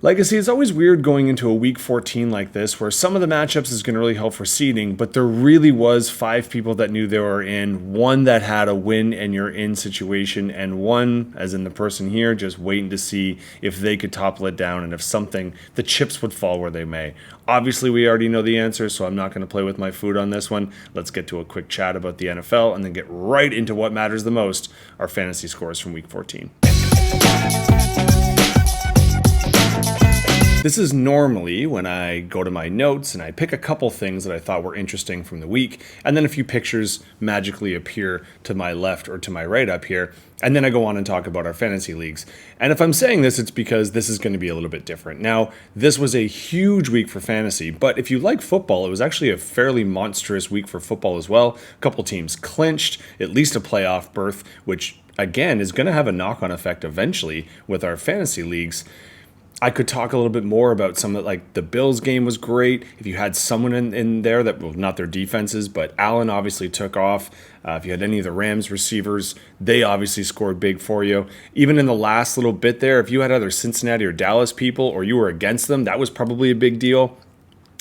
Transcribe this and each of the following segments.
Legacy, it's always weird going into a week 14 like this where some of the matchups is going to really help for seeding, but there really was 5 people that knew they were in, one that had a win and you're in situation, and one, as in the person here, just waiting to see if they could topple it down and if something, the chips would fall where they may. Obviously, we already know the answer, so I'm not going to play with my food on this one. Let's get to a quick chat about the NFL and then get right into what matters the most, our fantasy scores from week 14. This is normally when I go to my notes and I pick a couple things that I thought were interesting from the week, and then a few pictures magically appear to my left or to my right up here, and then I go on and talk about our fantasy leagues. And if I'm saying this, it's because this is going to be a little bit different. Now, this was a huge week for fantasy, but if you like football, it was actually a fairly monstrous week for football as well. A couple teams clinched at least a playoff berth, which again is going to have a knock-on effect eventually with our fantasy leagues. I could talk a little bit more about some of like the Bills game was great. If you had someone in there that, well, not their defenses, but Allen obviously took off. If you had any of the Rams receivers, they obviously scored big for you. Even in the last little bit there, if you had either Cincinnati or Dallas people or you were against them, that was probably a big deal.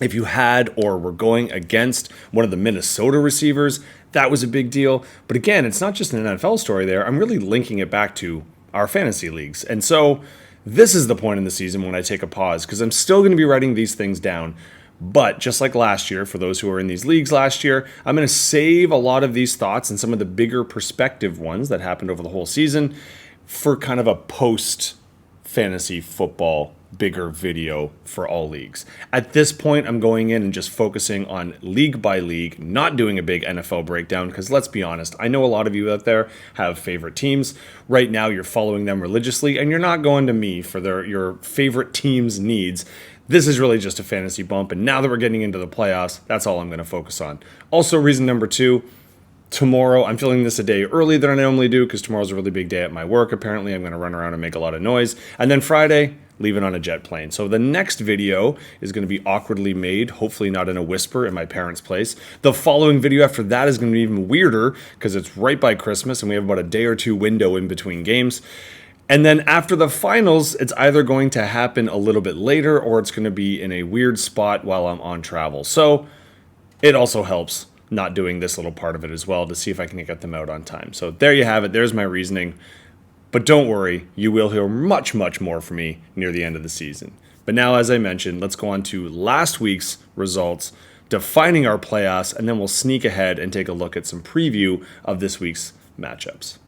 If you had or were going against one of the Minnesota receivers, that was a big deal. But again, it's not just an NFL story there. I'm really linking it back to our fantasy leagues. And so this is the point in the season when I take a pause because I'm still going to be writing these things down. But just like last year, for those who were in these leagues last year, I'm going to save a lot of these thoughts and some of the bigger perspective ones that happened over the whole season for kind of a post-fantasy football bigger video for all leagues. At this point, I'm going in and just focusing on league by league, not doing a big NFL breakdown because let's be honest, I know a lot of you out there have favorite teams. Right now, you're following them religiously and you're not going to me for your favorite team's needs. This is really just a fantasy bump, and now that we're getting into the playoffs, that's all I'm going to focus on. Also, reason number 2, tomorrow, I'm filming this a day early than I normally do because tomorrow's a really big day at my work. Apparently, I'm going to run around and make a lot of noise. And then Friday, leaving on a jet plane. So the next video is going to be awkwardly made, hopefully not in a whisper in my parents' place. The following video after that is going to be even weirder because it's right by Christmas and we have about a day or two window in between games. And then after the finals, it's either going to happen a little bit later or it's going to be in a weird spot while I'm on travel. So it also helps not doing this little part of it as well to see if I can get them out on time. So there you have it. There's my reasoning. But don't worry, you will hear much, much more from me near the end of the season. But now, as I mentioned, let's go on to last week's results, defining our playoffs, and then we'll sneak ahead and take a look at some preview of this week's matchups.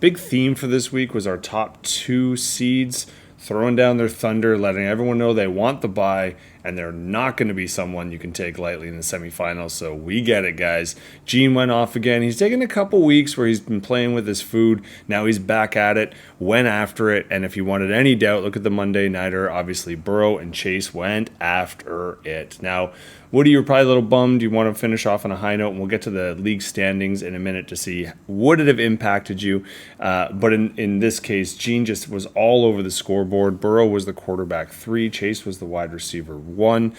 Big theme for this week was our top 2 seeds throwing down their thunder, letting everyone know they want the bye, and they're not going to be someone you can take lightly in the semifinals. So we get it, guys. Gene went off again. He's taken a couple weeks where he's been playing with his food. Now he's back at it, went after it, and if you wanted any doubt, look at the Monday Nighter. Obviously, Burrow and Chase went after it. Now, Woody, you're probably a little bummed. You want to finish off on a high note, and we'll get to the league standings in a minute to see would it have impacted you. But in this case, Gene just was all over the scoreboard. Burrow was the quarterback 3. Chase was the wide receiver 1.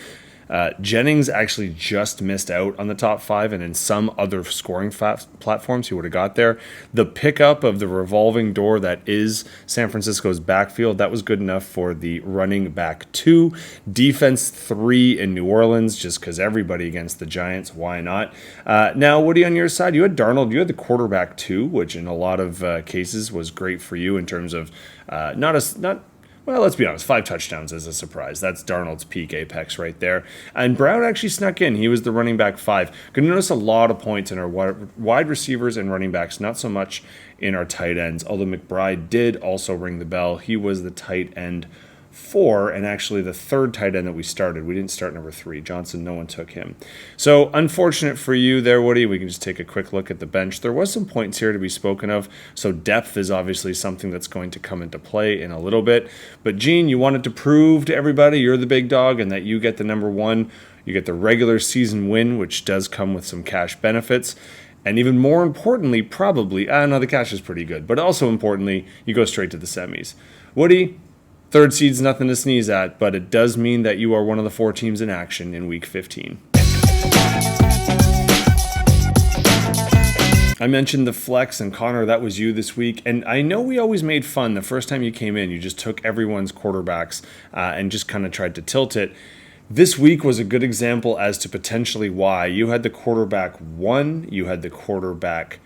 Jennings actually just missed out on the top 5, and in some other scoring platforms, he would have got there. The pickup of the revolving door that is San Francisco's backfield, that was good enough for the running back 2. Defense 3 in New Orleans, just because everybody against the Giants, why not? Now, Woody, on your side, you had Darnold, you had the quarterback 2, which in a lot of cases was great for you in terms of well, let's be honest, 5 touchdowns is a surprise. That's Darnold's peak apex right there. And Brown actually snuck in. He was the running back 5. Going to notice a lot of points in our wide receivers and running backs, not so much in our tight ends, although McBride did also ring the bell. He was the tight end 4, and actually the 3rd tight end that we started. We didn't start number 3. Johnson, no one took him. So unfortunate for you there, Woody. We can just take a quick look at the bench. There was some points here to be spoken of. So depth is obviously something that's going to come into play in a little bit. But Gene, you wanted to prove to everybody you're the big dog and that you get the number 1. You get the regular season win, which does come with some cash benefits. And even more importantly, probably, no, the cash is pretty good. But also importantly, you go straight to the semis. Woody, 3rd seed's nothing to sneeze at, but it does mean that you are one of the 4 teams in action in Week 15. I mentioned the flex, and Connor, that was you this week. And I know we always made fun. The first time you came in, you just took everyone's quarterbacks and just kind of tried to tilt it. This week was a good example as to potentially why. You had the quarterback 1, you had the quarterback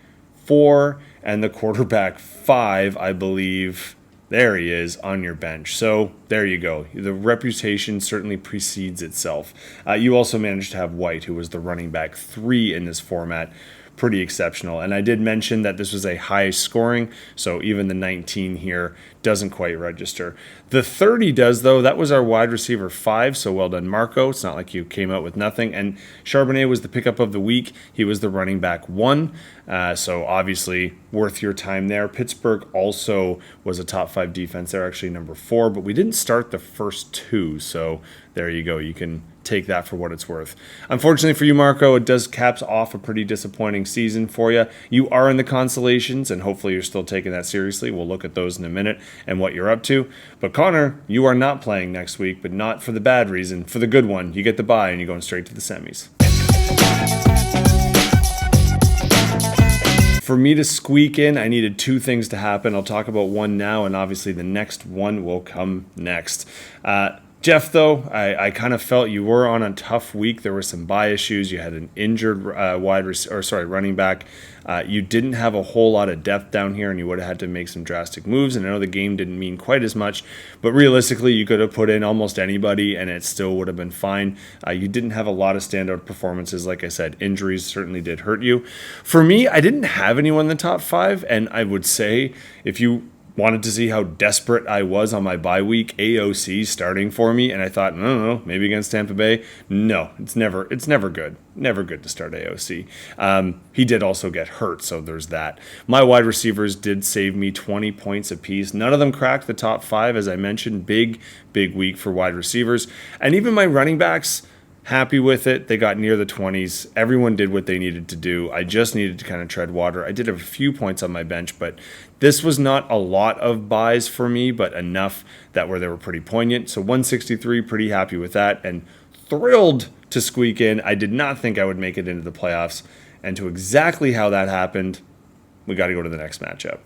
4, and the quarterback 5, I believe. There he is on your bench. So there you go. The reputation certainly precedes itself. You also managed to have White, who was the running back 3 in this format. Pretty exceptional. And I did mention that this was a high scoring, so even the 19 here doesn't quite register. The 30 does, though. That was our wide receiver 5, so well done, Marco. It's not like you came out with nothing. And Charbonnet was the pickup of the week. He was the running back 1, so obviously worth your time there. Pittsburgh also was a top 5 defense. They're actually number 4, but we didn't start the first 2, so there you go. You can take that for what it's worth. Unfortunately for you, Marco, it does caps off a pretty disappointing season for you. You are in the consolations, and hopefully you're still taking that seriously. We'll look at those in a minute and what you're up to. But Connor, you are not playing next week, but not for the bad reason. For the good one, you get the bye and you're going straight to the semis. For me to squeak in, I needed 2 things to happen. I'll talk about one now, and obviously the next one will come next. Jeff, though, I kind of felt you were on a tough week. There were some bye issues. You had an injured running back. You didn't have a whole lot of depth down here, and you would have had to make some drastic moves. And I know the game didn't mean quite as much, but realistically, you could have put in almost anybody, and it still would have been fine. You didn't have a lot of standout performances. Like I said, injuries certainly did hurt you. For me, I didn't have anyone in the top 5, and I would say if you wanted to see how desperate I was on my bye week, AOC starting for me, and I thought, no, maybe against Tampa Bay. No, it's never good. Never good to start AOC. He did also get hurt, so there's that. My wide receivers did save me 20 points apiece. None of them cracked the top 5, as I mentioned. Big week for wide receivers. And even my running backs, happy with it. They got near the 20s. Everyone did what they needed to do. I just needed to kind of tread water. I did have a few points on my bench, but this was not a lot of buys for me, but enough that where they were pretty poignant. So 163, pretty happy with that, and thrilled to squeak in. I did not think I would make it into the playoffs, and to exactly how that happened, we got to go to the next matchup.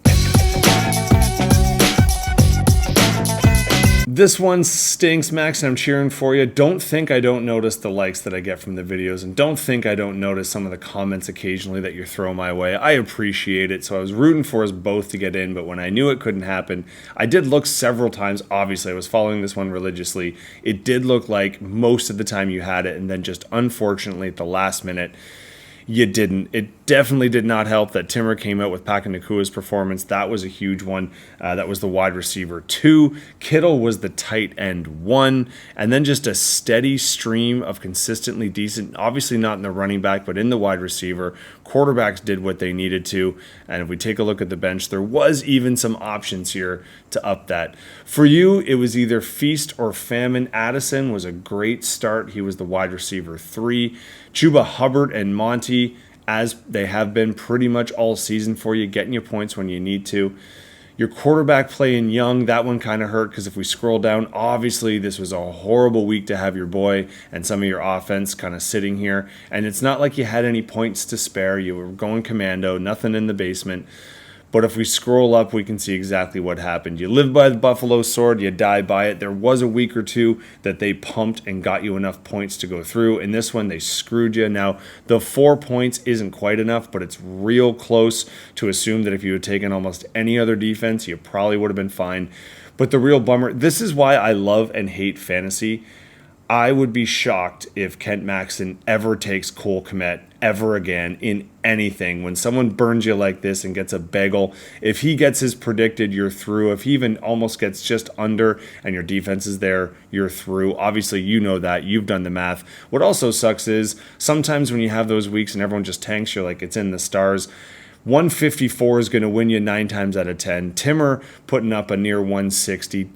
This one stinks, Max, and I'm cheering for you. Don't think I don't notice the likes that I get from the videos, and don't think I don't notice some of the comments occasionally that you throw my way. I appreciate it, so I was rooting for us both to get in, but when I knew it couldn't happen, I did look several times. Obviously, I was following this one religiously. It did look like most of the time you had it, and then just unfortunately at the last minute, you didn't. It definitely did not help that Timmer came out with Puka Nacua's performance. That was a huge one. That was the wide receiver 2. Kittle was the tight end 1. And then just a steady stream of consistently decent, obviously not in the running back, but in the wide receiver. Quarterbacks did what they needed to. And if we take a look at the bench, there was even some options here to up that. For you, it was either feast or famine. Addison was a great start. He was the wide receiver 3. Chuba Hubbard and Monty, as they have been pretty much all season for you, getting you points when you need to. Your quarterback play in Young, that one kind of hurt because if we scroll down, obviously this was a horrible week to have your boy and some of your offense kind of sitting here. And it's not like you had any points to spare. You were going commando, nothing in the basement. But if we scroll up, we can see exactly what happened. You live by the Buffalo sword, you die by it. There was a week or two that they pumped and got you enough points to go through. In this one, they screwed you. Now, the 4 points isn't quite enough, but it's real close to assume that if you had taken almost any other defense, you probably would have been fine. But the real bummer, this is why I love and hate fantasy. I would be shocked if Kent Maxton ever takes Cole Kmet ever again in anything. When someone burns you like this and gets a bagel, if he gets his predicted, you're through. If he even almost gets just under and your defense is there, you're through. Obviously, you know that. You've done the math. What also sucks is sometimes when you have those weeks and everyone just tanks, you're like, it's in the stars. 154 is going to win you 9 times out of 10. Timmer putting up a near 160.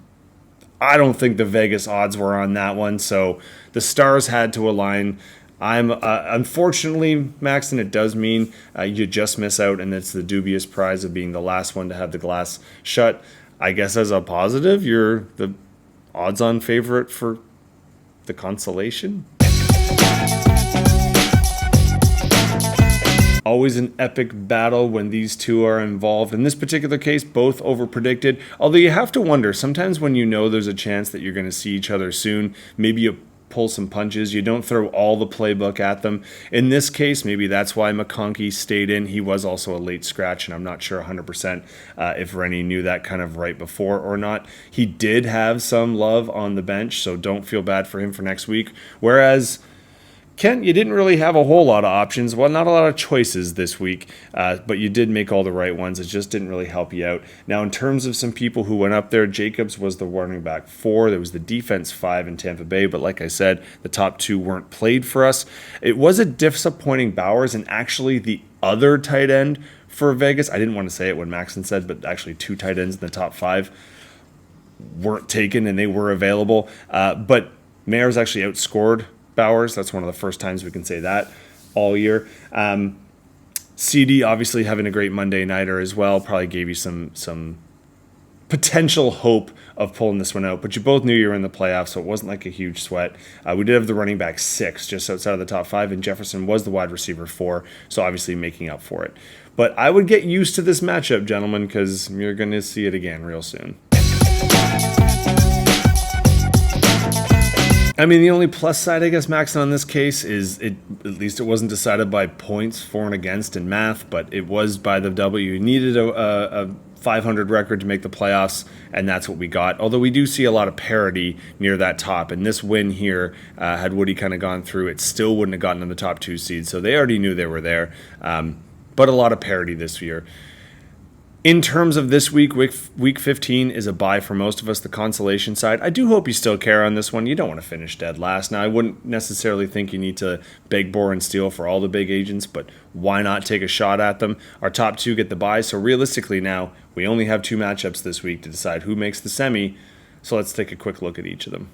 I don't think the Vegas odds were on that one, so the stars had to align. I'm unfortunately, Maxton, it does mean you just miss out, and it's the dubious prize of being the last one to have the glass shut. I guess as a positive, you're the odds-on favorite for the consolation. Always an epic battle when these two are involved. In this particular case, both overpredicted. Although you have to wonder, sometimes when you know there's a chance that you're going to see each other soon, maybe you pull some punches. You don't throw all the playbook at them. In this case, maybe that's why McConkey stayed in. He was also a late scratch, and I'm not sure 100% if Rennie knew that kind of right before or not. He did have some love on the bench, so don't feel bad for him for next week. Whereas Kent, you didn't really have a whole lot of options. Well, not a lot of choices this week, but you did make all the right ones. It just didn't really help you out. Now, in terms of some people who went up there, Jacobs was the running back 4. There was the defense 5 in Tampa Bay, but like I said, the top 2 weren't played for us. It was a disappointing Bowers, and actually the other tight end for Vegas, I didn't want to say it when Maxon said, but actually 2 tight ends in the top 5 weren't taken, and they were available. But Mayer's actually outscored Bowers. That's one of the first times we can say that all year. CD obviously having a great Monday nighter as well probably gave you some potential hope of pulling this one out, but you both knew you were in the playoffs, so it wasn't like a huge sweat. We did have the running back 6 just outside of the top 5, and Jefferson was the wide receiver 4, so obviously making up for it. But I would get used to this matchup, gentlemen, because you're going to see it again real soon. I mean, the only plus side, I guess, Maxon, on this case is at least it wasn't decided by points for and against in math, but it was by the W. You needed a 500 record to make the playoffs, and that's what we got. Although we do see a lot of parity near that top, and this win here, had Woody kind of gone through, it still wouldn't have gotten in the top 2 seeds, so they already knew they were there, but a lot of parity this year. In terms of this week 15 is a bye for most of us, the consolation side. I do hope you still care on this one. You don't want to finish dead last. Now, I wouldn't necessarily think you need to beg, borrow, and steal for all the big agents, but why not take a shot at them? Our top 2 get the bye, so realistically now, we only have 2 matchups this week to decide who makes the semi, so let's take a quick look at each of them.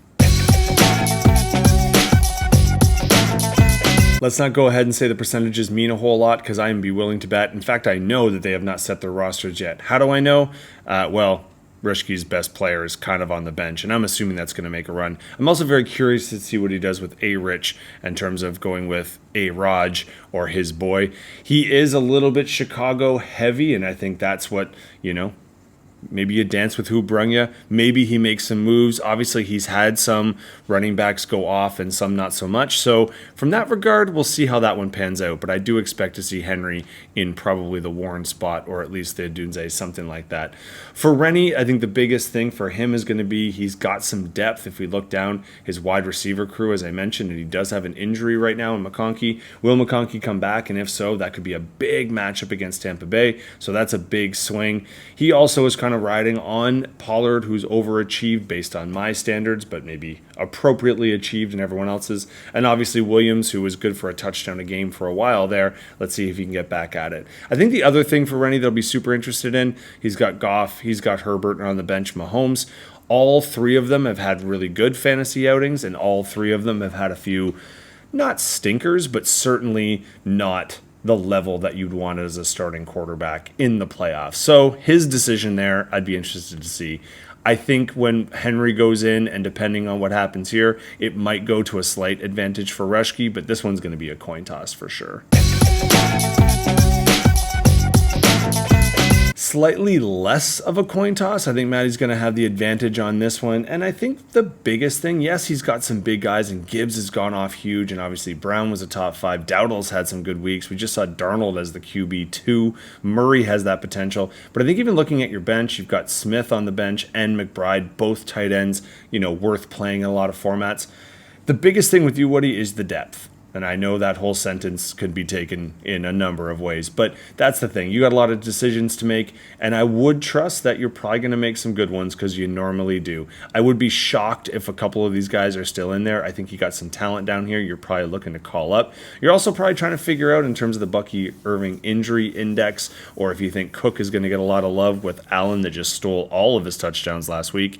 Let's not go ahead and say the percentages mean a whole lot, because I am be willing to bet. In fact, I know that they have not set their rosters yet. How do I know? Well, Rishke's best player is kind of on the bench, and I'm assuming that's going to make a run. I'm also very curious to see what he does with A-Rich in terms of going with A-Raj or his boy. He is a little bit Chicago heavy, and I think that's what, maybe you dance with who brung you. Maybe he makes some moves. Obviously, he's had some running backs go off and some not so much. So from that regard, we'll see how that one pans out. But I do expect to see Henry in probably the Warren spot, or at least the Dunze, something like that. For Rennie, I think the biggest thing for him is going to be he's got some depth. If we look down his wide receiver crew, as I mentioned, and he does have an injury right now in McConkey. Will McConkey come back? And if so, that could be a big matchup against Tampa Bay. So that's a big swing. He also is kind of riding on Pollard, who's overachieved based on my standards, but maybe appropriately achieved in everyone else's. And obviously Williams, who was good for a touchdown a game for a while there. Let's see if he can get back at it. I think the other thing for Rennie that I'll be super interested in, he's got Goff, he's got Herbert, and on the bench Mahomes. All 3 of them have had really good fantasy outings, and all 3 of them have had a few, not stinkers, but certainly not the level that you'd want as a starting quarterback in the playoffs. So his decision there, I'd be interested to see. I think when Henry goes in, and depending on what happens here, it might go to a slight advantage for Reshke, but this one's going to be a coin toss for sure. Slightly less of a coin toss. I think Matty's going to have the advantage on this one. And I think the biggest thing, yes, he's got some big guys, and Gibbs has gone off huge, and obviously Brown was a top 5. Dowdle's had some good weeks. We just saw Darnold as the QB2. Murray has that potential. But I think even looking at your bench, you've got Smith on the bench and McBride, both tight ends, worth playing in a lot of formats. The biggest thing with you, Woody, is the depth. And I know that whole sentence could be taken in a number of ways, but that's the thing. You got a lot of decisions to make, and I would trust that you're probably going to make some good ones because you normally do. I would be shocked if a couple of these guys are still in there. I think you got some talent down here you're probably looking to call up. You're also probably trying to figure out in terms of the Bucky Irving injury index, or if you think Cook is going to get a lot of love with Allen that just stole all of his touchdowns last week.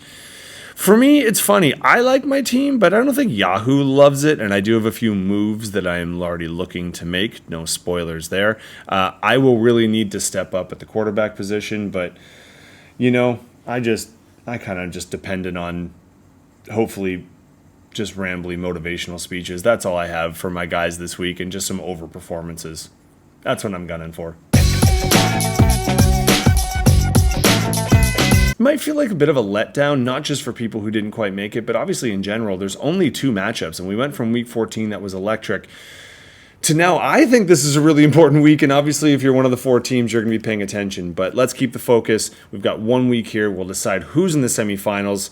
For me, it's funny. I like my team, but I don't think Yahoo loves it, and I do have a few moves that I am already looking to make. No spoilers there. I will really need to step up at the quarterback position, but, I kind of just depended on, hopefully, just rambly motivational speeches. That's all I have for my guys this week, and just some over performances. That's what I'm gunning for. Might feel like a bit of a letdown, not just for people who didn't quite make it, but obviously in general, there's only 2 matchups, and we went from week 14 that was electric to now. I think this is a really important week, and obviously if you're one of the 4 teams, you're going to be paying attention, but let's keep the focus. We've got 1 week here. We'll decide who's in the semifinals,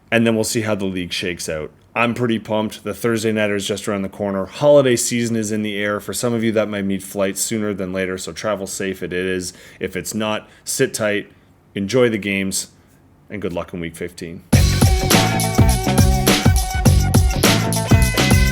and then we'll see how the league shakes out. I'm pretty pumped. The Thursday nighter is just around the corner. Holiday season is in the air. For some of you, that might need flights sooner than later, so travel safe it is. If it's not, sit tight, enjoy the games, and good luck in week 15.